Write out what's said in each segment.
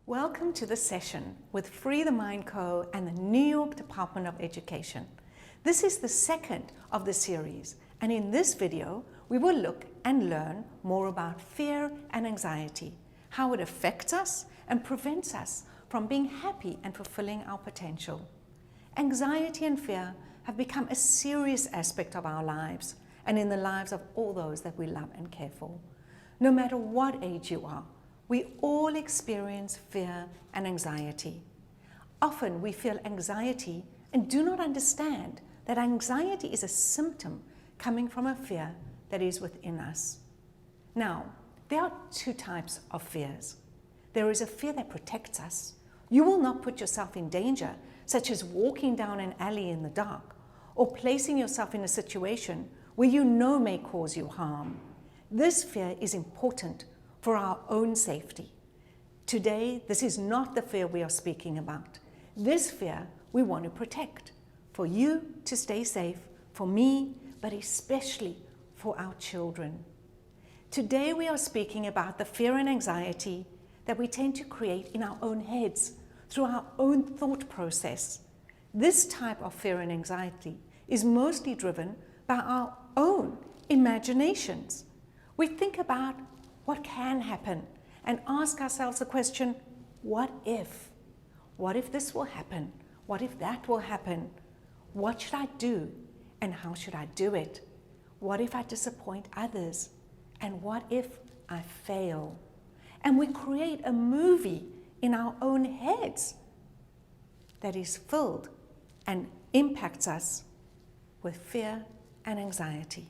Welcome to the session with Free the Mind Co. and the New York Department of Education. This is the second of the series, and in this video, we will look and learn more about fear and anxiety, how it affects us and prevents us from being happy and fulfilling our potential. Anxiety and fear have become a serious aspect of our lives and in the lives of all those that we love and care for. No matter what age you are, we all experience fear and anxiety. Often we feel anxiety and do not understand that anxiety is a symptom coming from a fear that is within us. Now, there are two types of fears. There is a fear that protects us. You will not put yourself in danger, such as walking down an alley in the dark or placing yourself in a situation where you know may cause you harm. This fear is important for our own safety. Today, this is not the fear we are speaking about. This fear we want to protect, for you to stay safe, for me, but especially for our children. Today we are speaking about the fear and anxiety that we tend to create in our own heads through our own thought process. This type of fear and anxiety is mostly driven by our own imaginations. We think about what can happen and ask ourselves the question, what if? What if this will happen? What if that will happen? What should I do and how should I do it? What if I disappoint others? And what if I fail? And we create a movie in our own heads that is filled and impacts us with fear and anxiety.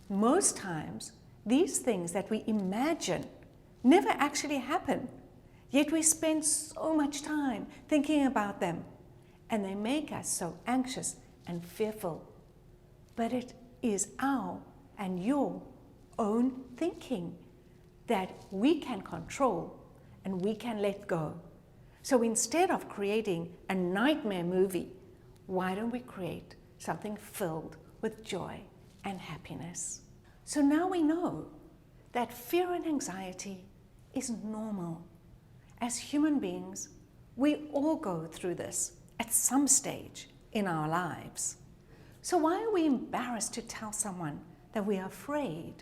Most times, these things that we imagine never actually happen, yet we spend so much time thinking about them, and they make us so anxious and fearful. But it is our and your own thinking that we can control and we can let go. So instead of creating a nightmare movie, why don't we create something filled with joy and happiness? So now we know that fear and anxiety is normal. As human beings, we all go through this at some stage in our lives. So why are we embarrassed to tell someone that we are afraid?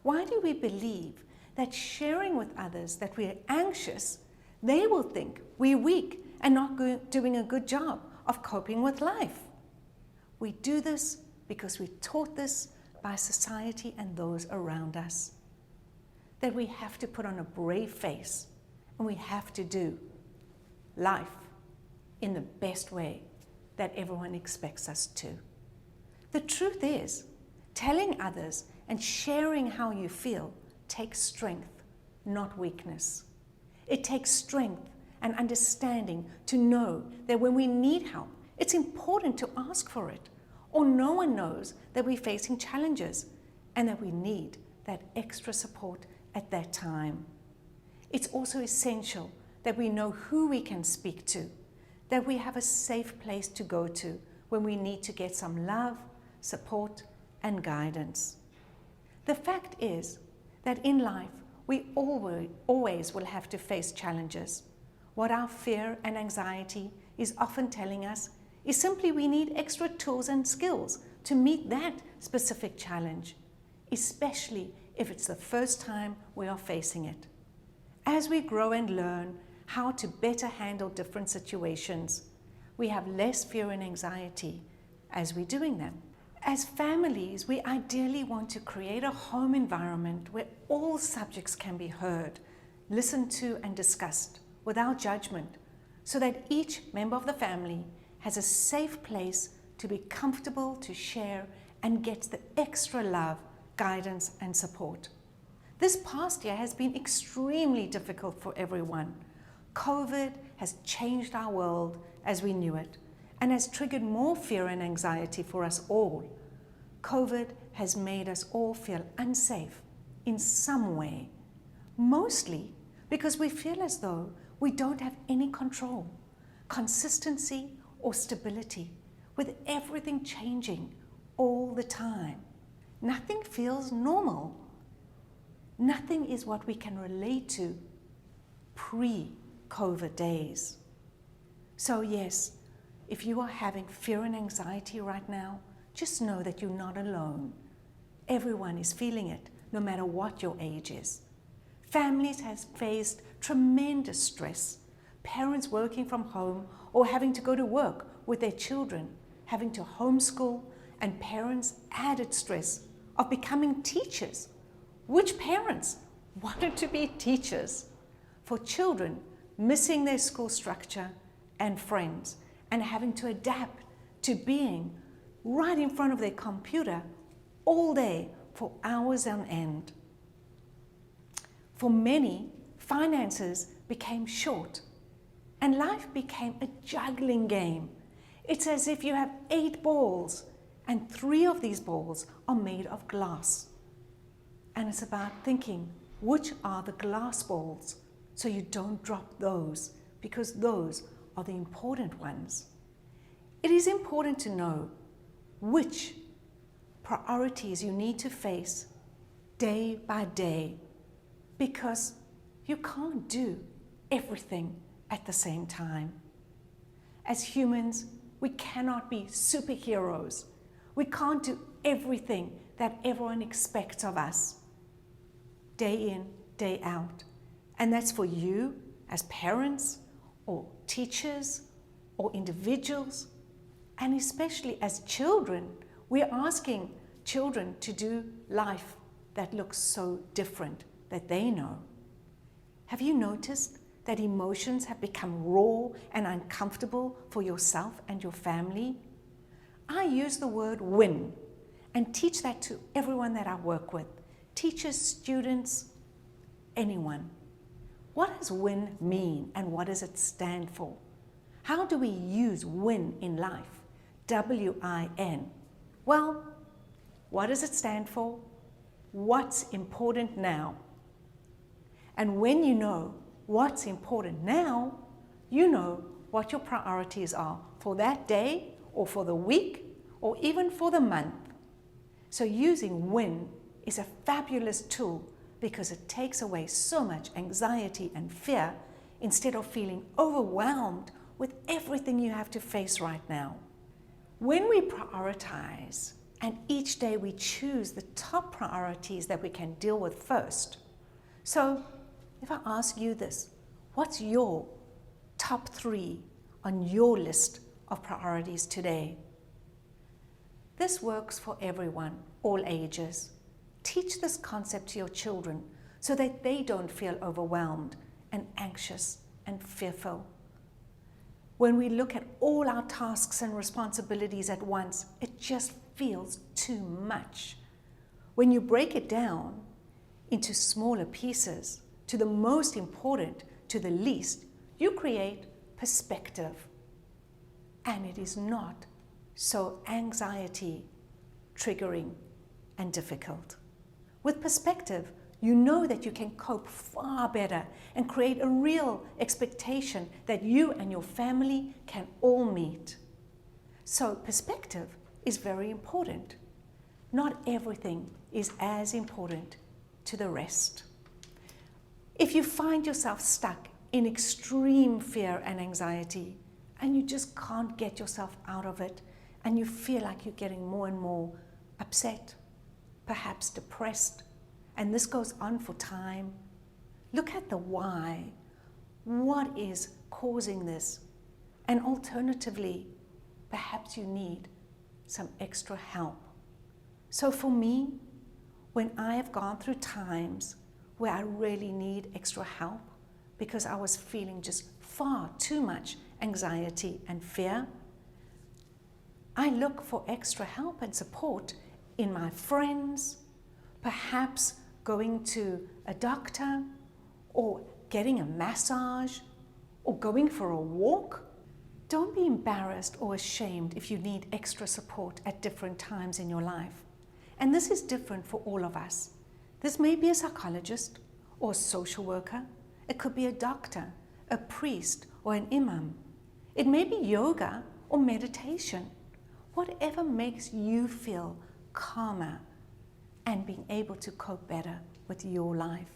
Why do we believe that sharing with others that we are anxious, they will think we're weak and not doing a good job of coping with life? We do this because we're taught this by society and those around us, that we have to put on a brave face and we have to do life in the best way that everyone expects us to. The truth is, telling others and sharing how you feel takes strength, not weakness. It takes strength and understanding to know that when we need help, it's important to ask for it, or no one knows that we're facing challenges and that we need that extra support at that time. It's also essential that we know who we can speak to, that we have a safe place to go to when we need to get some love, support, and guidance. The fact is that in life, we always will have to face challenges. What our fear and anxiety is often telling us is simply we need extra tools and skills to meet that specific challenge, especially if it's the first time we are facing it. As we grow and learn how to better handle different situations, we have less fear and anxiety as we're doing them. As families, we ideally want to create a home environment where all subjects can be heard, listened to, and discussed without judgment, so that each member of the family has a safe place to be comfortable to share and get the extra love, guidance, and support. This past year has been extremely difficult for everyone. COVID has changed our world as we knew it and has triggered more fear and anxiety for us all. COVID has made us all feel unsafe in some way, mostly because we feel as though we don't have any control, consistency, or stability, with everything changing all the time. Nothing feels normal. Nothing is what we can relate to COVID days. So yes, if you are having fear and anxiety right now, just know that you're not alone. Everyone is feeling it, no matter what your age is. Families have faced tremendous stress. Parents working from home or having to go to work with their children, having to homeschool, and parents' added stress of becoming teachers. Which parents wanted to be teachers? For children missing their school structure and friends and having to adapt to being right in front of their computer all day for hours on end. For many, finances became short and life became a juggling game. It's as if you have 8 balls and 3 of these balls are made of glass. And it's about thinking, which are the glass balls, so you don't drop those, because those are the important ones. It is important to know which priorities you need to face day by day, because you can't do everything at the same time. As humans, we cannot be superheroes. We can't do everything that everyone expects of us, day in, day out. And that's for you as parents or teachers or individuals, and especially as children. We're asking children to do life that looks so different that they know. Have you noticed that emotions have become raw and uncomfortable for yourself and your family? I use the word win and teach that to everyone that I work with, teachers, students, anyone. What does win mean and what does it stand for? How do we use win in life? W-I-N. Well, what does it stand for? What's important now? And when you know what's important now, you know what your priorities are for that day or for the week or even for the month. So using win is a fabulous tool because it takes away so much anxiety and fear instead of feeling overwhelmed with everything you have to face right now. When we prioritize and each day we choose the top priorities that we can deal with first. So if I ask you this, what's your top 3 on your list of priorities today? This works for everyone, all ages. Teach this concept to your children so that they don't feel overwhelmed and anxious and fearful. When we look at all our tasks and responsibilities at once, it just feels too much. When you break it down into smaller pieces, to the most important, to the least, you create perspective. And it is not so anxiety triggering and difficult. With perspective, you know that you can cope far better and create a real expectation that you and your family can all meet. So perspective is very important. Not everything is as important to the rest. If you find yourself stuck in extreme fear and anxiety and you just can't get yourself out of it and you feel like you're getting more and more upset, perhaps depressed, and this goes on for time, look at the why. What is causing this? And alternatively, perhaps you need some extra help. So for me, when I have gone through times where I really need extra help because I was feeling just far too much anxiety and fear, I look for extra help and support in my friends, perhaps going to a doctor or getting a massage or going for a walk. Don't be embarrassed or ashamed if you need extra support at different times in your life. And this is different for all of us. This may be a psychologist or a social worker. It could be a doctor, a priest, or an imam. It may be yoga or meditation. Whatever makes you feel calmer and being able to cope better with your life.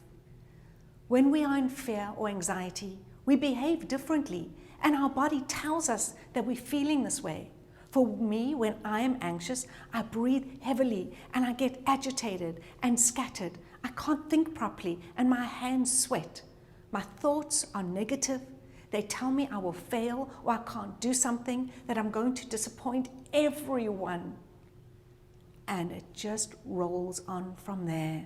When we are in fear or anxiety, We behave differently, and our body tells us that we're feeling this way. For me, when I am anxious, I breathe heavily and I get agitated and scattered. I can't think properly and my hands sweat. My thoughts are negative. They tell me I will fail or I can't do something, that I'm going to disappoint everyone. And it just rolls on from there,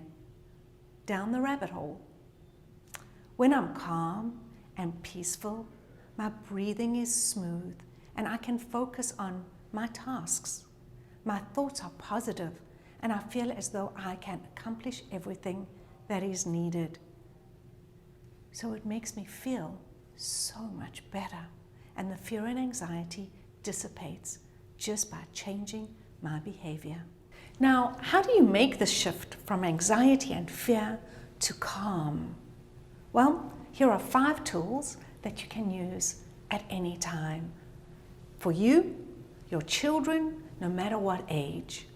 down the rabbit hole. When I'm calm and peaceful, my breathing is smooth and I can focus on my tasks. My thoughts are positive and I feel as though I can accomplish everything that is needed. So it makes me feel so much better, and the fear and anxiety dissipates just by changing my behavior. Now, how do you make the shift from anxiety and fear to calm? Well, here are 5 tools that you can use at any time. For you, your children, no matter what age.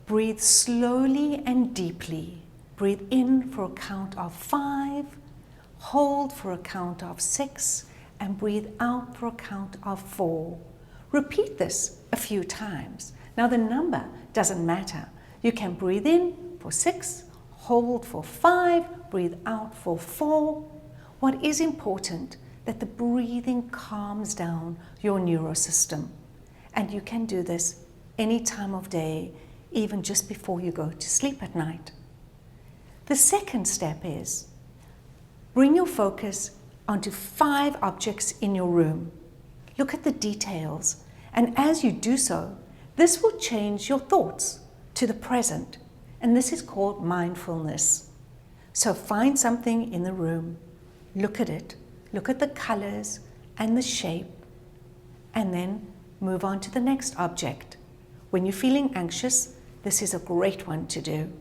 Breathe slowly and deeply. Breathe in for a count of 5, hold for a count of 6, and breathe out for a count of 4. Repeat this a few times. Now the number doesn't matter. You can breathe in for 6, hold for 5, breathe out for 4. What is important, that the breathing calms down your neurosystem. And you can do this any time of day, even just before you go to sleep at night. The second step is bring your focus onto 5 objects in your room. Look at the details, and as you do so, this will change your thoughts to the present, and this is called mindfulness. So find something in the room, look at it, look at the colors and the shape, and then move on to the next object. When you're feeling anxious, this is a great one to do.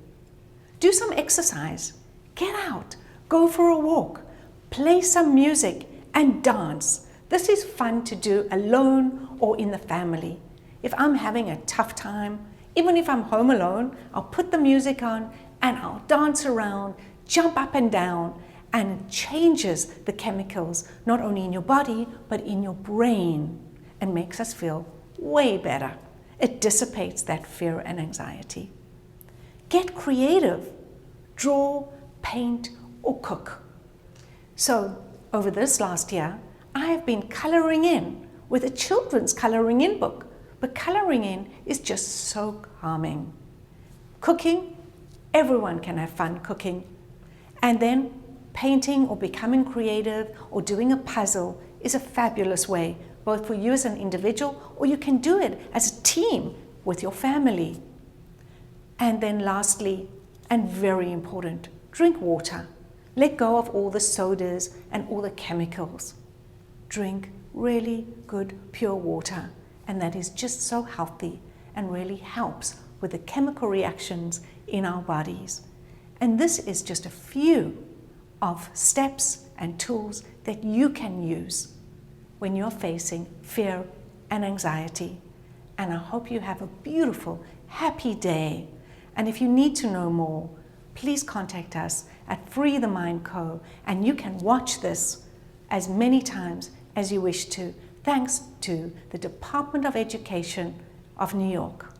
Do some exercise. Get out, go for a walk, play some music and dance. This is fun to do alone or in the family. If I'm having a tough time, even if I'm home alone, I'll put the music on and I'll dance around, jump up and down, and it changes the chemicals, not only in your body, but in your brain, and makes us feel way better. It dissipates that fear and anxiety. Get creative. Draw, paint, or cook. So over this last year, I have been coloring in with a children's coloring in book, but coloring in is just so calming. Cooking, everyone can have fun cooking. And then painting or becoming creative or doing a puzzle is a fabulous way, both for you as an individual, or you can do it as a team with your family. And then lastly, and very important, drink water. Let go of all the sodas and all the chemicals. Drink really good, pure water, and that is just so healthy and really helps with the chemical reactions in our bodies. And this is just a few of steps and tools that you can use when you're facing fear and anxiety. And I hope you have a beautiful, happy day. And if you need to know more, please contact us at Free the Mind Co. And you can watch this as many times as you wish to, thanks to the Department of Education of New York.